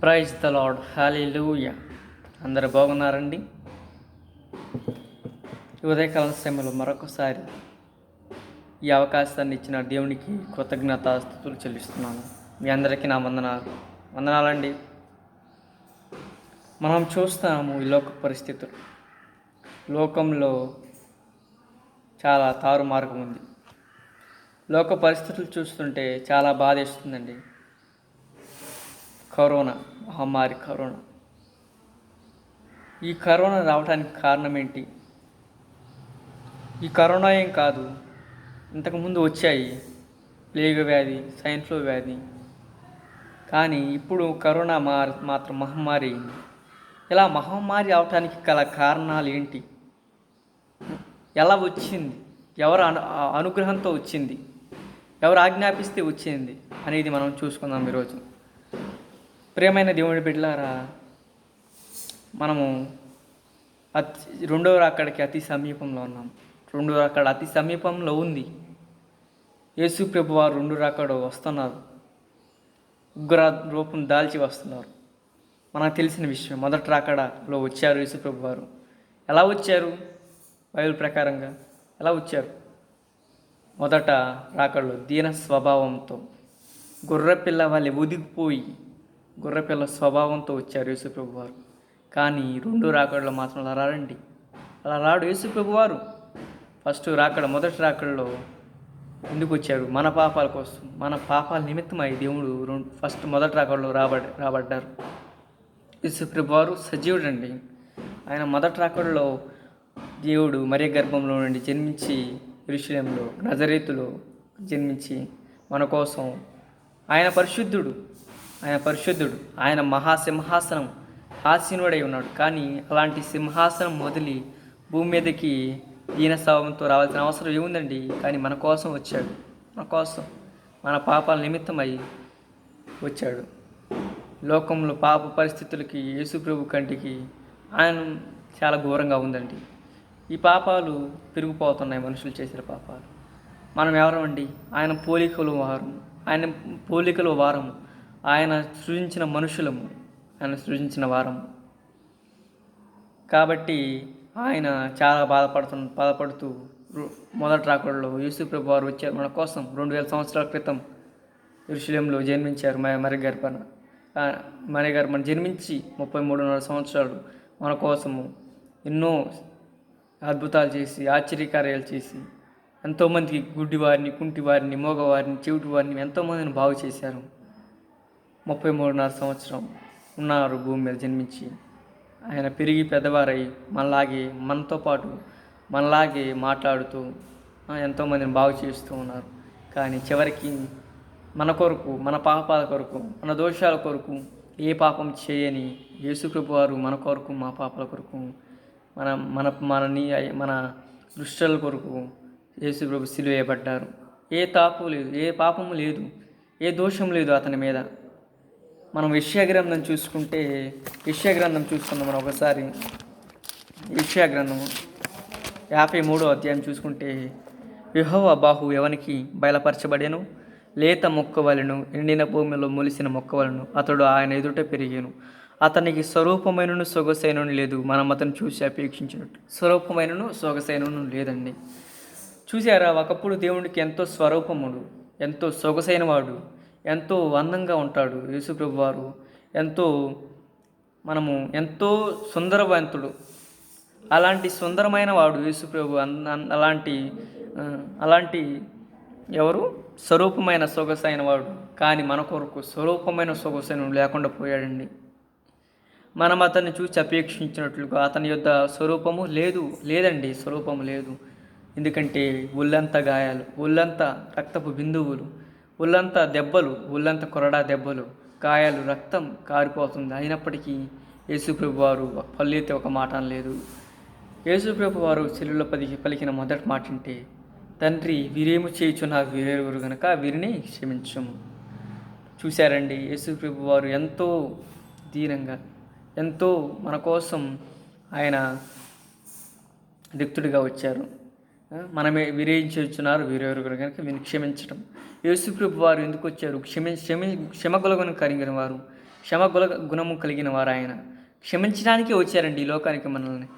Praise the lord, హల్లెలూయా. అందరు బాగున్నారండి? ఈ ఉదయకాలం సమయంలో మరొకసారి ఈ అవకాశాన్ని ఇచ్చిన దేవునికి కృతజ్ఞతాస్తుతులు చెల్లిస్తున్నాను. మీ అందరికీ నా వందనాలండి. మనం చూస్తాము ఈ లోక పరిస్థితులు. లోకంలో చాలా తారుమార్గం ఉంది. లోక పరిస్థితులు చూస్తుంటే చాలా బాధేస్తుందండి. కరోనా మహమ్మారి, ఈ కరోనా రావడానికి కారణం ఏంటి? ఈ కరోనా ఏం కాదు, ఇంతకుముందు వచ్చాయి ప్లేగ్ వ్యాధి, స్వైన్ ఫ్లూ వ్యాధి. కానీ ఇప్పుడు కరోనా మాత్రం మహమ్మారి అయింది. ఇలా మహమ్మారి అవటానికి గల కారణాలు ఏంటి? ఎలా వచ్చింది? ఎవరు అనుగ్రహంతో వచ్చింది? ఎవరు ఆజ్ఞాపిస్తే వచ్చింది అనేది మనం చూసుకుందాం ఈరోజు. ప్రియమైన దేవుని బిడ్డలారా, మనము రెండవ రాకడకి అతి సమీపంలో ఉన్నాం. రెండవ రాకడ అతి సమీపంలో ఉంది. యేసు ప్రభు వారు రెండు రాకడ వస్తున్నారు. ఉగ్ర రూపం దాల్చి వస్తున్నారు. మనకు తెలిసిన విషయం. మొదటి రాకడలో వచ్చారు యేసు ప్రభు వారు. ఎలా వచ్చారు? బైబిల్ ప్రకారంగా ఎలా వచ్చారు? మొదట రాకడలో దీన స్వభావంతో, గొర్రెపిల్ల వాళ్ళే ఒదిగిపోయి గొర్రెపిల్ల స్వభావంతో వచ్చారు యేసు ప్రభు వారు. కానీ రెండో రాకడలో మాత్రం అలా రాడు యేసు ప్రభు వారు. మొదటి రాకడలో ఎందుకు వచ్చారు? మన పాపాల కోసం, మన పాపాల నిమిత్తమై దేవుడు మొదటి రాకడలో రాబడ్డారు. యేసు ప్రభు వారు సజీవుడండి. ఆయన మొదటి రాకడలో దేవుడు మరియ గర్భంలో నుండి జన్మించి యెరూషలేములో నజరేతులో జన్మించి మన కోసం, ఆయన పరిశుద్ధుడు, ఆయన మహాసింహాసనం ఆసీనుడై ఉన్నాడు. కానీ అలాంటి సింహాసనం వదిలి భూమి మీదకి దీన స్వభావంతో రావాల్సిన అవసరం ఏముందండి? కానీ మన కోసం వచ్చాడు. మన పాపాల నిమిత్తమై వచ్చాడు. లోకంలో పాప పరిస్థితులకి యేసు ప్రభు కంటికి ఆయన చాలా ఘోరంగా ఉందండి. ఈ పాపాలు పెరిగిపోతున్నాయి, మనుషులు చేసిన పాపాలు. మనం ఎవరమండి? ఆయన పోలికలు వారము. ఆయన సృజించిన మనుషులము, ఆయన సృజించిన వారము. కాబట్టి ఆయన చాలా బాధపడుతూ మొదటి రాకడలో యేసు ప్రభు వారు వచ్చారు మన కోసం. 2000 సంవత్సరాల క్రితం యెరూషలేములో జన్మించారు. మరియ గర్భన జన్మించి 33.5 సంవత్సరాలు మన కోసము ఎన్నో అద్భుతాలు చేసి, ఆశ్చర్యకార్యాలు చేసి, ఎంతోమందికి గుడ్డివారిని, కుంటివారిని, మోగవారిని, చెవిటివారిని ఎంతోమందిని బాగు చేశారు. 33.5 సంవత్సరం ఉన్నారు భూమి మీద జన్మించి. ఆయన పెరిగి పెద్దవారై మనతో పాటు మనలాగే మాట్లాడుతూ ఎంతోమందిని బాగు చేస్తూ ఉన్నారు. కానీ చివరికి మన కొరకు, మన పాపాల కొరకు, మన దోషాల కొరకు ఏ పాపం చేయని యేసు ప్రభు వారు మన కొరకు, మా పాపాల కొరకు, మన దుష్టుల కొరకు యేసు ప్రభు సిలువ వేయబడ్డారు. ఏ పాపము లేదు, ఏ దోషం లేదు అతని మీద. మనం యెషయా గ్రంథం చూసుకుందాం. మనం ఒకసారి యెషయా గ్రంథము 53వ అధ్యాయం చూసుకుంటే, యెహోవా బాహు ఎవనికి బయలుపరచబడెను? లేత మొక్కవలెను, ఎండిన భూమిలో మొలిసిన మొక్కవలను అతడు ఆయన ఎదుట పెరిగాను. అతనికి స్వరూపమైనను సొగసైనను లేదు, మనం అతను చూసి అపేక్షించినట్టు. స్వరూపమైనను సొగసైనను లేదండి. చూసారా? ఒకప్పుడు దేవుడికి ఎంతో స్వరూపముడు, ఎంతో సొగసైన వాడు, ఎంతో అందంగా ఉంటాడు యేసు ప్రభు వారు. ఎంతో సుందరవంతుడు. అలాంటి సుందరమైన వాడు యేసు ప్రభు. అలాంటి ఎవరు? స్వరూపమైన సొగసైన వాడు. కానీ మన కొరకు స్వరూపమైన సొగసైన లేకుండా పోయాడండి. మనం అతన్ని చూసి అపేక్షించినట్లుగా అతని యొద్ద స్వరూపము లేదండి. స్వరూపము లేదు. ఎందుకంటే ఒళ్ళంతా గాయాలు, ఒళ్ళంతా రక్తపు బిందువులు, ఒళ్ళంతా దెబ్బలు, ఒళ్ళంతా కొరడా దెబ్బలు, గాయాలు, రక్తం కారిపోతుంది. అయినప్పటికీ యేసు ప్రభు వారు పల్లెత్తి ఒక మాట అనలేదు. యేసు ప్రభు వారు శిలువలో పలికిన మొదటి మాట అంటే, తండ్రి వీరేమి చేయుచున్నారు, వీరెవరు గనక వీరిని క్షమించుము. చూశారండి? యేసు ప్రభు వారు ఎంతో దీనంగా, ఎంతో మన కోసం ఆయన రిక్తుడిగా వచ్చారు. మనమే వీరేయించున్నారు, వీరెవరు కనుక వీరిని క్షమించడం. యేసు ప్రభు వారు ఎందుకు వచ్చారు? క్షమగలుగును కలిగిన వారు, గుణము కలిగిన వారు ఆయన. క్షమించడానికే వచ్చారండి ఈ లోకానికి మనల్ని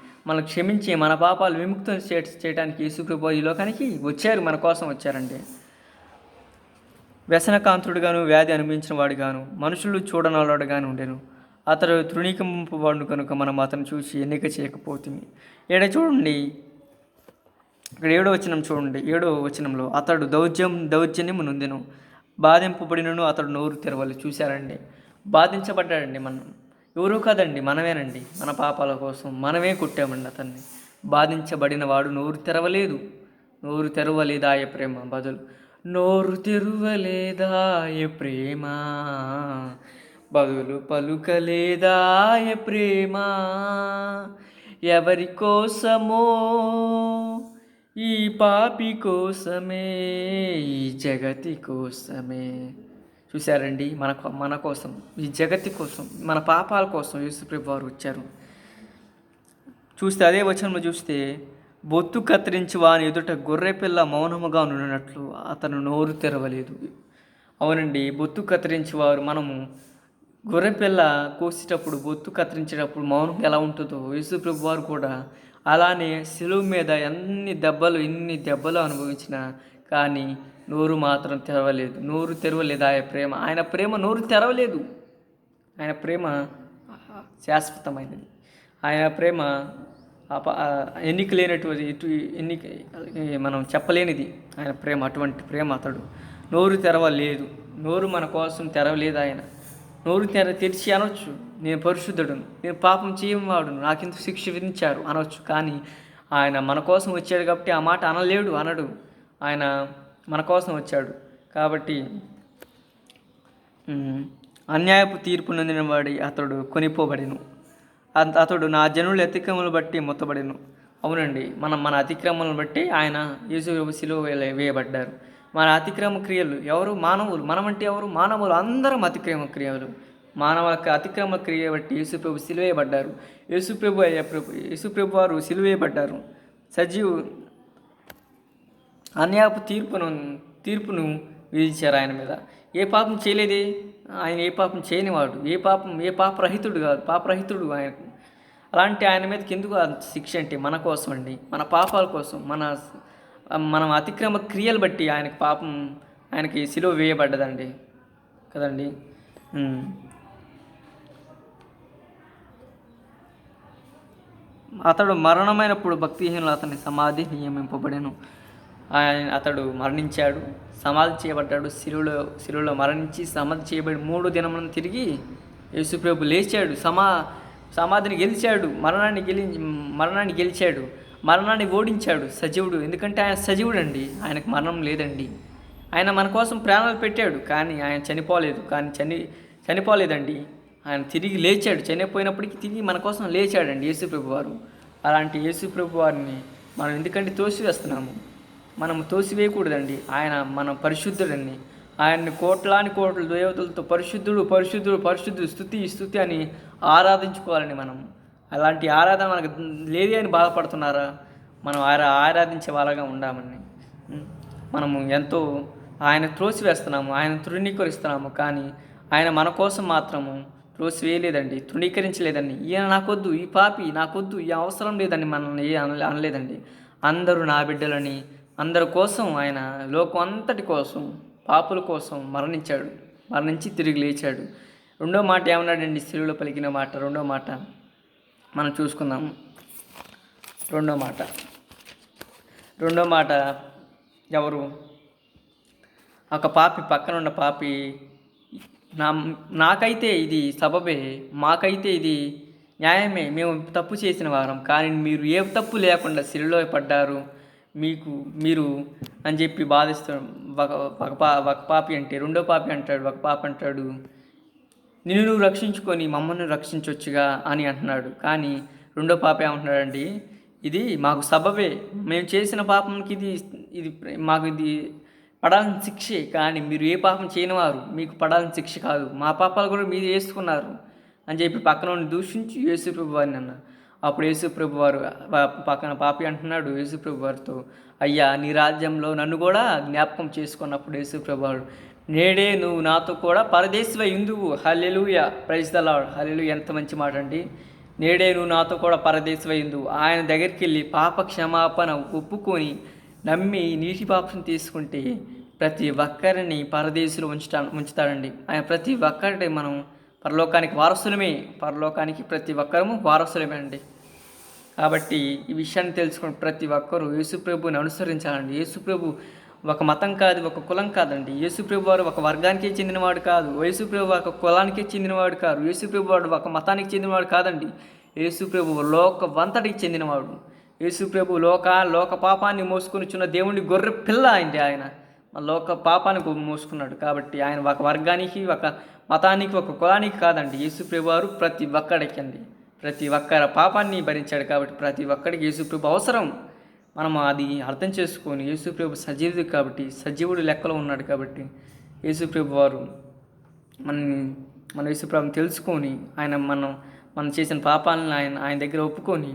క్షమించి మన పాపాలు విముక్తం చేయడానికి యేసుప్రభు ఈ లోకానికి వచ్చారు, మన కోసం వచ్చారండి. వ్యసనకాంతుడుగాను, వ్యాధి అనుభవించిన వాడుగాను, మనుషులు చూడనవాడుగాను ఉండెను. అతడు తృణీకరింపబడును కనుక మనం అతను చూసి ఎన్నిక చేయకపోతుంది. చూడండి, ఇక్కడ 7వ వచనం చూడండి. 7వ వచనంలో అతడు దౌర్జన్యము నొందెను, బాధింపబడినను అతడు నోరు తెరవాలి. చూశారండి, బాధించబడ్డాడండి. ఎవరూ కాదండి, మనమేనండి. మన పాపాల కోసం మనమే కొట్టామండి అతన్ని. బాధించబడిన వాడు నోరు తెరవలేదాయ ప్రేమ బదులు నోరు తెరువలేదాయ ప్రేమ బదులు పలుకలేదాయ ప్రేమ. ఎవరి కోసమో? ఈ పాపి కోసమే, ఈ జగతి కోసమే. చూశారండి, మన కోసం, ఈ జగతి కోసం, మన పాపాల కోసం యేసుప్రభు వారు వచ్చారు. చూస్తే అదే వచనంలో చూస్తే, బొత్తు కత్తిరించి వాని ఎదుట గొర్రెపిల్ల మౌనముగా ఉన్నట్లు అతను నోరు తెరవలేదు. అవునండి, బొత్తు కత్తిరించి వారు, మనము గొర్రెపిల్ల కోసేటప్పుడు, బొత్తు కత్తిరించేటప్పుడు మౌనం ఎలా ఉంటుందో యేసుప్రభు వారు కూడా అలానే శిలువ మీద ఎన్ని దెబ్బలు అనుభవించినా కానీ నోరు మాత్రం తెరవలేదు. నోరు తెరవలేదు ఆయన ప్రేమ నోరు తెరవలేదు. ఆయన ప్రేమ శాశ్వతమైనది. ఆయన ప్రేమ ఎన్నిక లేనటువంటి మనం చెప్పలేనిది ఆయన ప్రేమ. అటువంటి ప్రేమ అతడు నోరు తెరవలేదు. నోరు మన కోసం తెరవలేదు. ఆయన నోరు తెరిచి అనొచ్చు, నేను పరిశుద్ధుడును, నేను పాపం చేయవాడును, నాకింత శిక్ష విధించారు అనవచ్చు. కానీ ఆయన మన కోసం వచ్చాడు కాబట్టి ఆ మాట అనడు. ఆయన మన కోసం వచ్చాడు కాబట్టి అన్యాయపు తీర్పు నొందినవాడి అతడు కొనిపోబడిను. అతడు నా జనుల అతిక్రమములను బట్టి మొత్తబడిను. అవునండి, మన అతిక్రమములను బట్టి ఆయన యేసు శిలువ వేయబడ్డారు. మన అతిక్రమ క్రియలు ఎవరు? మానవులు. మనమంటే ఎవరు? మానవులు. అందరం అతిక్రమ క్రియలు. మానవ అతిక్రమ క్రియ బట్టి యేసుప్రభు సిలువేయబడ్డారు. యేసుప్రభు వారు సిలువేయబడ్డారు. అన్యాయపు తీర్పును విధించారు ఆయన మీద. ఏ పాపం చేయలేదే, ఆయన ఏ పాపం చేయనివాడు, ఏ పాపరహితుడు కాదు, పాపరహితుడు ఆయన. అలాంటి ఆయన మీదకి ఎందుకు శిక్ష అంటే మన కోసం అండి, మన పాపాల కోసం, మనం అతిక్రమ క్రియలు బట్టి ఆయనకి సిలువ వేయబడ్డదండి కదండి. అతడు మరణమైనప్పుడు భక్తిహీనులు అతని సమాధి నియమింపబడెను. అతడు మరణించాడు, సమాధి చేయబడ్డాడు. శిలువలో మరణించి సమాధి చేయబడి 3 దినములను తిరిగి యేసుప్రభు లేచాడు. సమాధిని గెలిచాడు, మరణాన్ని గెలిచాడు, మరణాన్ని ఓడించాడు. సజీవుడు, ఎందుకంటే ఆయన సజీవుడు అండి. ఆయనకు మరణం లేదండి. ఆయన మన కోసం ప్రాణాలు పెట్టాడు, కానీ ఆయన చనిపోలేదండి. ఆయన తిరిగి లేచాడు. చనిపోయినప్పటికీ తిరిగి మన కోసం లేచాడండి యేసుప్రభు వారు. అలాంటి యేసుప్రభు వారిని మనం ఎందుకంటే తోసివేస్తున్నాము? మనం తోసివేయకూడదండి. ఆయన మన పరిశుద్ధుడండి. ఆయన్ని కోట్ల దేవతలతో పరిశుద్ధుడు స్తుతి అని ఆరాధించుకోవాలని మనం. అలాంటి ఆరాధన మనకు లేదే అని బాధపడుతున్నారా? మనం ఆరాధించే వాళ్ళగా ఉండామని మనము ఎంతో ఆయన త్రోసివేస్తున్నాము, ఆయన తృణీకరిస్తున్నాము. కానీ ఆయన మన కోసం మాత్రము త్రోసివేయలేదండి, తృణీకరించలేదండి. ఈయన నాకొద్దు, ఈ పాపి నాకొద్దు, ఈ అవసరం లేదని మనల్ని అనలేదండి. అందరూ నా బిడ్డలని, అందరి కోసం ఆయన లోకం అంతటి కోసం, పాపుల కోసం మరణించి తిరిగి లేచాడు. రెండో మాట ఏమన్నాడండి? శిలువలో పలికిన మాట, రెండో మాట మనం చూసుకుందాము. రెండో మాట ఎవరు? ఒక పాపి, పక్కనున్న పాపి, నాకైతే ఇది సబబే, మాకైతే ఇది న్యాయమే, మేము తప్పు చేసిన వారం, కానీ మీరు ఏ తప్పు లేకుండా శిలువలో పడ్డారు, మీరు అని చెప్పి బాధిస్తాడు. ఒక పాపి అంటే, రెండో పాపి అంటాడు, ఒక పాప అంటాడు, నిన్ను నువ్వు రక్షించుకొని మమ్మల్ని రక్షించవచ్చుగా అని అంటున్నాడు. కానీ రెండో పాప ఏమంటున్నాడండి? ఇది మాకు సబబే, మేము చేసిన పాపంకి ఇది మాకు ఇది పడాల్సిన శిక్షే, కానీ మీరు ఏ పాపం చేయనివారు, మీకు పడాల్సిన శిక్ష కాదు, మా పాపాలు కూడా మీరు వేసుకున్నారు అని చెప్పి పక్కన దూషించి యేసుప్రభు వారిని అన్నారు. అప్పుడు యేసుప్రభు వారు పక్కన పాపి అంటున్నాడు యేసుప్రభు వారితో, అయ్యా నీ రాజ్యంలో నన్ను కూడా జ్ఞాపకం చేసుకున్నప్పుడు యేసుప్రభు వారు, నేడే నువ్వు నాతో కూడా పరదేశివై ఇందువు. హల్లెలూయా, ప్రైజ్ ద లార్డ్. హల్లెలూయా, ఎంత మంచి మాట అండి. నేడే నువ్వు నాతో కూడా పరదేశివై ఇందువు. ఆయన దగ్గరికి వెళ్ళి పాప క్షమాపణ ఒప్పుకొని నమ్మి నీటి బాప్తిసం తీసుకుంటే ప్రతి ఒక్కరిని పరదేశులు ఉంచుతాడండి. ఆయన ప్రతి ఒక్కరి మనం పరలోకానికి వారసులమే. పరలోకానికి ప్రతి ఒక్కరము వారసులమే అండి. కాబట్టి ఈ విషయాన్ని తెలుసుకుని ప్రతి ఒక్కరూ యేసుప్రభుని అనుసరించాలండి. యేసుప్రభు ఒక మతం కాదు, ఒక కులం కాదండి. యేసుప్రభు వారు ఒక వర్గానికే చెందినవాడు కాదు. యేసుప్రభు ఒక కులానికే చెందినవాడు కాదు. యేసుప్రభు వాడు ఒక మతానికి చెందినవాడు కాదండి. యేసుప్రభు లోకవంతటికి చెందినవాడు. యేసుప్రభు లోక పాపాన్ని మోసుకొనిచున్న దేవుని గొర్రె పిల్ల అండి. ఆయన లోక పాపాన్ని మోసుకున్నాడు. కాబట్టి ఆయన ఒక వర్గానికి, ఒక మతానికి, ఒక కులానికి కాదండి. యేసుప్రభు వారు ప్రతి ఒక్కడికి అండి, ప్రతి ఒక్కరి పాపాన్ని భరించాడు. కాబట్టి ప్రతి ఒక్కడికి యేసుప్రభు అవసరం. మనం అది అర్థం చేసుకొని యేసుప్రభు సజీవుడు కాబట్టి, సజీవుడు లెక్కలో ఉన్నాడు కాబట్టి యేసుప్రభు వారు మన యేసుప్రభుని తెలుసుకొని మనం చేసిన పాపాలను ఆయన దగ్గర ఒప్పుకొని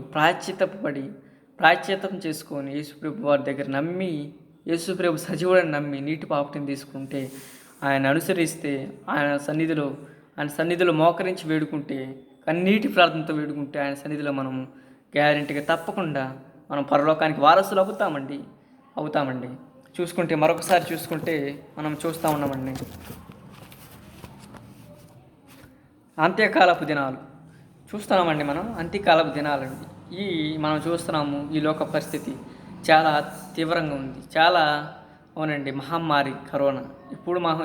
ప్రాయశ్చిత్తం చేసుకొని యేసుప్రభు వారి దగ్గర నమ్మి, యేసుప్రభు సజీవుడని నమ్మి నీటి బాప్తిసం తీసుకుంటే, ఆయన అనుసరిస్తే, ఆయన సన్నిధిలో మోకరించి వేడుకుంటే, కన్నీటి ప్రార్థనతో వేడుకుంటే ఆయన సన్నిధిలో మనము గ్యారెంటీగా తప్పకుండా మనం పరలోకానికి వారసులు అవుతామండి. మరొకసారి చూసుకుంటే మనం చూస్తూ ఉన్నామండి. అంత్యకాలపు దినాలు చూస్తున్నామండి. మనం అంత్యకాలపు దినాలండి. మనం చూస్తున్నాము. ఈ లోక పరిస్థితి చాలా తీవ్రంగా ఉంది. చాలా అవునండి. మహమ్మారి కరోనా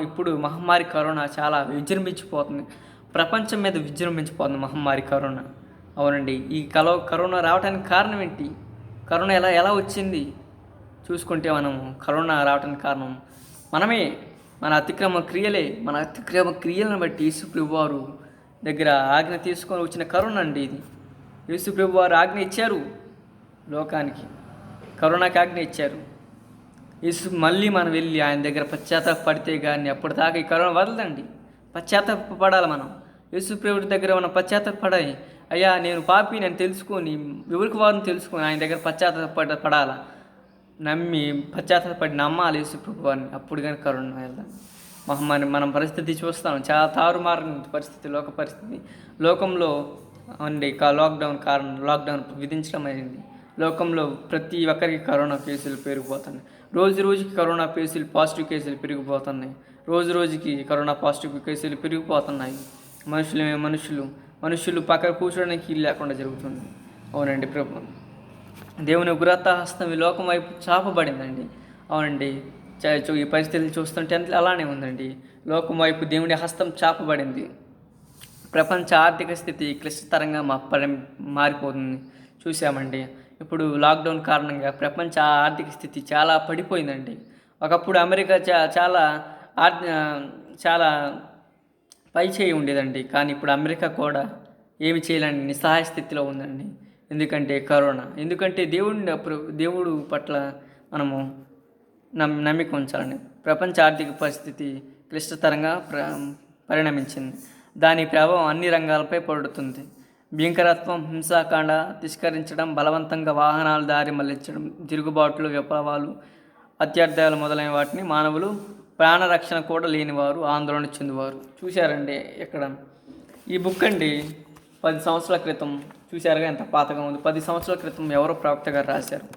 ఇప్పుడు మహమ్మారి కరోనా చాలా విజృంభించిపోతుంది. ప్రపంచం మీద విజృంభించిపోతుంది మహమ్మారి కరోనా. అవునండి. ఈ కరోనా రావడానికి కారణం ఏంటి? కరోనా ఎలా వచ్చింది చూసుకుంటే, కరోనా రావడానికి కారణం మనమే. మన అతిక్రమ క్రియలను బట్టి యేసుప్రభు వారు దగ్గర ఆజ్ఞ తీసుకొని వచ్చిన కరోనా అండి ఇది. యేసుప్రభు వారు ఆజ్ఞ ఇచ్చారు లోకానికి, కరోనాకి ఆజ్ఞ ఇచ్చారు. మళ్ళీ మనం వెళ్ళి ఆయన దగ్గర పశ్చాత్తాపడితే కానీ అప్పటిదాకా ఈ కరోనా వదలదండి. పశ్చాత్తాపడాలి మనం. యేసుప్రభుడి దగ్గర మనం పశ్చాత్తాపడాలి. అయ్యా నేను పాపి, నేను తెలుసుకొని ఎవరికి వారిని తెలుసుకొని ఆయన దగ్గర పడాలా, నమ్మి పశ్చాత్తాపడి నమ్మాలి యేసుప్రభు వారిని. అప్పుడు కానీ కరోనా వెళ్దాం. మహమ్మారి మనం పరిస్థితి చూస్తాం. చాలా తారుమారు పరిస్థితి, లోక పరిస్థితి. లోకంలో అండి లాక్డౌన్ విధించడం అయింది. లోకంలో ప్రతి ఒక్కరికి కరోనా కేసులు పెరిగిపోతున్నాయి. రోజుకి కరోనా కేసులు, పాజిటివ్ కేసులు పెరిగిపోతున్నాయి. రోజుకి కరోనా పాజిటివ్ కేసులు పెరిగిపోతున్నాయి. మనుషులు పక్కన కూర్చోడానికి ఇల్లు లేకుండా జరుగుతుంది. అవునండి. దేవుని ఉగ్రతాహస్తం ఈ లోకం వైపు చాపబడిందండి. అవునండి. ఈ పరిస్థితులు చూస్తుంటే అలానే ఉందండి. లోకం వైపు దేవుని హస్తం చాపబడింది. ప్రపంచ ఆర్థిక స్థితి క్లిష్టతరంగా మారిపోతుంది. చూసామండి. ఇప్పుడు లాక్డౌన్ కారణంగా ప్రపంచ ఆర్థిక స్థితి చాలా పడిపోయిందండి. ఒకప్పుడు అమెరికా చాలా పై చేయి ఉండేదండి. కానీ ఇప్పుడు అమెరికా కూడా ఏమి చేయలేని నిస్సహాయ స్థితిలో ఉందండి. ఎందుకంటే కరోనా. ఎందుకంటే దేవుడు పట్ల మనము నమ్మిక ఉంచాలని. ప్రపంచ ఆర్థిక పరిస్థితి క్లిష్టతరంగా పరిణమించింది. దాని ప్రభావం అన్ని రంగాలపై పడుతుంది. భీకరత్వం, హింసాకాండ, తిరస్కరించడం, బలవంతంగా వాహనాలు దారి మళ్లించడం, తిరుగుబాట్లు, విప్లవాలు, అత్యర్థాలు మొదలైన వాటిని మానవులు ప్రాణరక్షణ కూడా లేనివారు ఆందోళన చెందువారు. చూశారండి ఇక్కడ ఈ బుక్ అండి. 10 సంవత్సరాల క్రితం చూశారుగా ఎంత పాతగా ఉంది. 10 సంవత్సరాల క్రితం ఎవరో ప్రవక్త గారు రాశారు.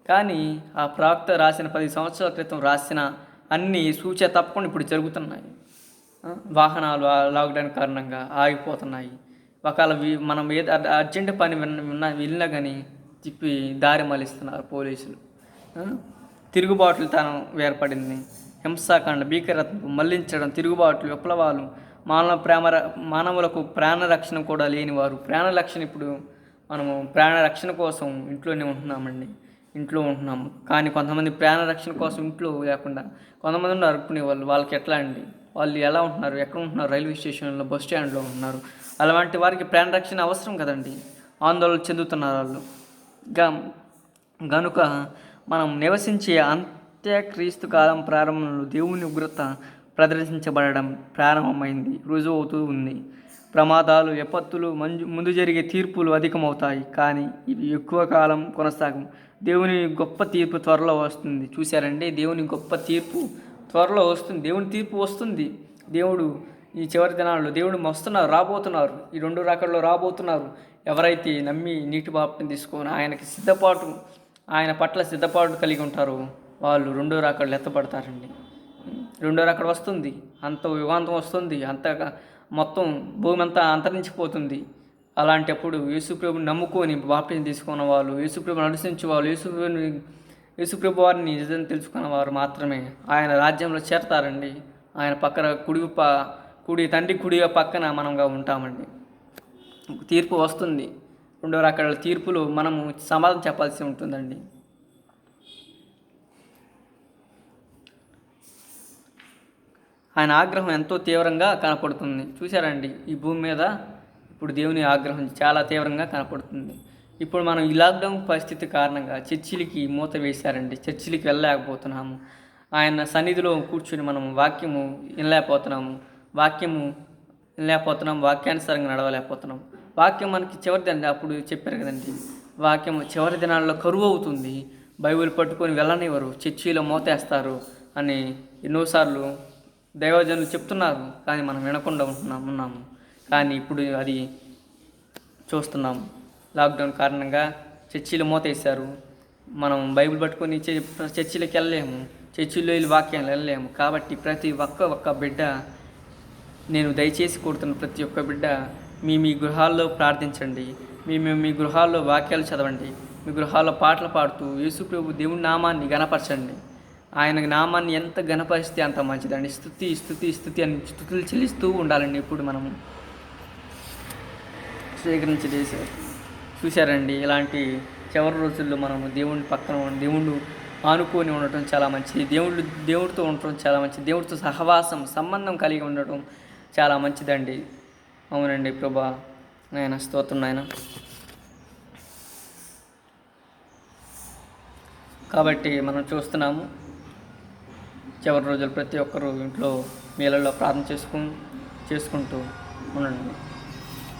కానీ ఆ ప్రవక్త రాసిన 10 సంవత్సరాల క్రితం రాసిన అన్నీ తప్పకుండా ఇప్పుడు జరుగుతున్నాయి. వాహనాలు లాక్డౌన్ కారణంగా ఆగిపోతున్నాయి. ఒకవేళ మనం అర్జెంట్ పని వెళ్ళినా కానీ తిప్పి దారి మళ్ళిస్తున్నారు పోలీసులు. తిరుగుబాటులు ఏర్పడింది. హింసాకాండ, భీకరత్వం, మళ్లించడం, తిరుగుబాట్లు, విప్లవాలు, మానవులకు ప్రాణరక్షణ కూడా లేనివారు. ప్రాణరక్షణ ఇప్పుడు మనము ప్రాణరక్షణ కోసం ఇంట్లోనే ఉంటున్నాము. కానీ కొంతమంది ప్రాణరక్షణ కోసం ఇంట్లో లేకుండా కొంతమంది నరుకునే వాళ్ళకి ఎట్లా అండి? వాళ్ళు ఎలా ఉంటున్నారు? ఎక్కడ ఉంటున్నారు? రైల్వే స్టేషన్లో, బస్ స్టాండ్లో ఉంటున్నారు. అలాంటి వారికి ప్రాణరక్షణ అవసరం కదండి. ఆందోళన చెందుతున్నారు వాళ్ళు. గనుక మనం నివసించే అంత్యక్రీస్తు కాలం ప్రారంభంలో దేవుని ఉగ్రత ప్రదర్శించబడడం ప్రారంభమైంది, రుజువు అవుతూ ఉంది. ప్రమాదాలు, విపత్తులు, ముందు జరిగే తీర్పులు అధికమవుతాయి. కానీ ఇవి ఎక్కువ కాలం కొనసాగం. దేవుని గొప్ప తీర్పు త్వరలో వస్తుంది. చూశారండి, దేవుని గొప్ప తీర్పు త్వరలో వస్తుంది. దేవుని తీర్పు వస్తుంది. దేవుడు ఈ చివరి దినాల్లో దేవుడు వస్తున్నారు, రాబోతున్నారు. ఈ 2 రాకడలో రాబోతున్నారు. ఎవరైతే నమ్మి నీటి బాప్టిజం తీసుకొని ఆయన పట్ల సిద్ధపాటు కలిగి ఉంటారో వాళ్ళు 2 రాకడలు ఎత్తపడతారండి. 2 రాకడ వస్తుంది, అంత యుగాంతం వస్తుంది, అంతగా మొత్తం భూమి అంతా అంతరించిపోతుంది. అలాంటప్పుడు యేసుప్రభుని నమ్ముకొని బాప్టిజం తీసుకున్న వాళ్ళు, యేసుప్రభుని అనుసరించే వాళ్ళు, యేసుప్రభు వారిని నిజం తెలుసుకున్న వారు మాత్రమే ఆయన రాజ్యంలో చేరతారండి. ఆయన పక్కన తండ్రి కుడి పక్కన మనంగా ఉంటామండి. తీర్పు వస్తుంది. 2 రకాల తీర్పులు మనము సమాధానం చెప్పాల్సి ఉంటుందండి. ఆయన ఆగ్రహం ఎంతో తీవ్రంగా కనపడుతుంది. చూశారండి, ఈ భూమి మీద ఇప్పుడు దేవుని ఆగ్రహం చాలా తీవ్రంగా కనపడుతుంది. ఇప్పుడు మనం ఈ లాక్డౌన్ పరిస్థితి కారణంగా చర్చిలకి మూత వేశారండి. చర్చిలకి వెళ్ళలేకపోతున్నాము. ఆయన సన్నిధిలో కూర్చుని మనం వాక్యము వినలేకపోతున్నాము. వాక్యానుసారంగా నడవలేకపోతున్నాం. వాక్యం మనకి చివరి దిన అప్పుడు చెప్పారు కదండి, వాక్యం చివరి దినాల్లో కరువు అవుతుంది, బైబిల్ పట్టుకొని వెళ్ళనివ్వరు, చర్చిలో మోతేస్తారు అని ఎన్నోసార్లు దైవజనులు చెప్తున్నారు. కానీ మనం వినకుండా ఉన్నాము. కానీ ఇప్పుడు అది చూస్తున్నాం. లాక్డౌన్ కారణంగా చర్చిలు మూతేశారు. మనం బైబిల్ పట్టుకొని చర్చిలకు వెళ్ళలేము, చర్చిల్లో వెళ్ళి వాక్యాలు వెళ్ళలేము. కాబట్టి ప్రతి ఒక్క బిడ్డ, నేను దయచేసి కోరుతున్న ప్రతి ఒక్క బిడ్డ, మీ గృహాల్లో ప్రార్థించండి, మీ గృహాల్లో వాక్యాలు చదవండి, మీ గృహాల్లో పాటలు పాడుతూ యేసుప్రభు దేవుని నామాన్ని గణపరచండి. ఆయన నామాన్ని ఎంత గణపరిస్తే అంత మంచిదండి. స్తుతి అని స్తుతులు చెల్లిస్తూ ఉండాలండి. ఇప్పుడు మనము స్వీకరించి చేశారు. చూశారండి, ఇలాంటి చివరి రోజుల్లో మనము దేవుని పక్కన దేవుడు ఆనుకొని ఉండటం చాలా మంచిది. దేవుడితో ఉండటం చాలా మంచిది. దేవుడితో సంబంధం కలిగి ఉండటం చాలా మంచిదండి. అవునండి ప్రభా, నాయన స్తోత్రం నాయన. కాబట్టి మనం చూస్తున్నాము, చివరి రోజులు ప్రతి ఒక్కరూ ఇంట్లో మీలలో ప్రార్థన చేసుకుంటూ ఉండండి.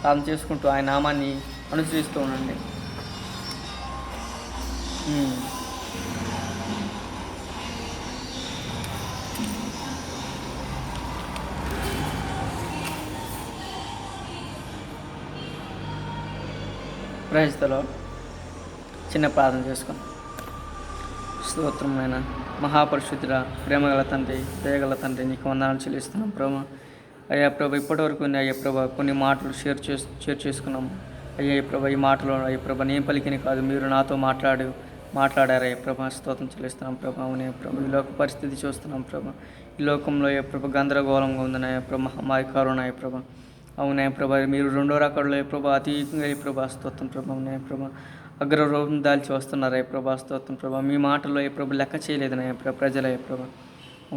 ప్రార్థన చేసుకుంటూ ఆయన నామాన్ని అనుసరిస్తూ ఉండండి. ప్రజలో చిన్న ప్రార్థన చేసుకుని, స్తోత్రమైన మహాపరిశుద్ధుడ, ప్రేమగల తండ్రి, దయగల తండ్రి, నీకు వందనాలు చెల్లిస్తున్నాం ప్రభు. అయ్యా ప్రభు, ఇప్పటివరకు అయ్యా ప్రభు కొన్ని మాటలు షేర్ చేసుకున్నాము. అయ్యా ప్రభు, ఈ మాటలు అయ్యా ప్రభు నేను పలికిని కాదు, మీరు నాతో మాట్లాడారు అయ్యా ప్రభు. స్తోత్రం చెల్లిస్తున్నాం ప్రభు. అవునే ప్రభు, ఈ లోక పరిస్థితి చూస్తున్నాం ప్రభు. ఈ లోకంలో అయ్యా ప్రభు గందరగోళంగా ఉందని అయ్యా ప్రభు, మహమ్మారి కరోనా అయ్యా ప్రభు. అవునే ప్రభా, మీరు 2వ రాకడలో ప్రభా అతీతంగా ప్రభా స్తోత్రం ప్రభా. అవునే ప్రభా, అగ్రరూపం దాల్చి వస్తున్నారు ప్రభా స్తోత్రం ప్రభా. మీ మాటల్లో ప్రభు లెక్క చేయలేదు నా ప్రజల ప్రభా.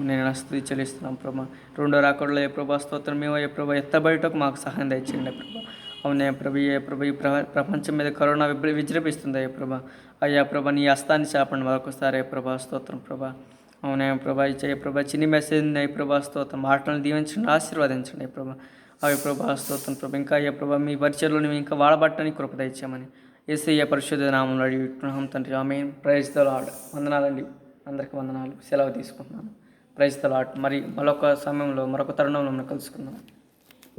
నేను స్తుతి చెల్లిస్తున్నాం ప్రభా. 2వ రాకడలో ప్రభా స్తోత్రం, మేము ప్రభా ఎత్తబయటకు మాకు సహాయం దయచేయండి ప్రభా. అవునే ప్రభు, ఈ ప్రపంచం మీద కరోనా విజృంభిస్తుంది ప్రభా. అయ్యా ప్రభా, నీ హస్తాన్ని చాపండి మరొకసారి ప్రభా స్తోత్రం ప్రభా. అవునే ప్రభా, ప్రభా చిన్ని మెసేజ్ ప్రభా స్తోత్రం, మాటలను దీవించండి, ఆశీర్వదించండి ప్రభా. అవి ప్రభా స్తోత్రం ప్రభా. ఇంకా అయ్యా ప్రభా, మీ పరిచయలో ఇంకా వాడబట్టని కృప దయచేయమని యేసయ్య పరిశుద్ధ నామంలో అడిగిస్తున్నాం తండ్రి. ఆమేన్. Praise the Lord. వందనాలండి, అందరికీ వందనాలు. సెలవు తీసుకుంటున్నాను. Praise the Lord. మరి మరొక సమయంలో మరొక తరుణంలో మనం కలుసుకుందాం.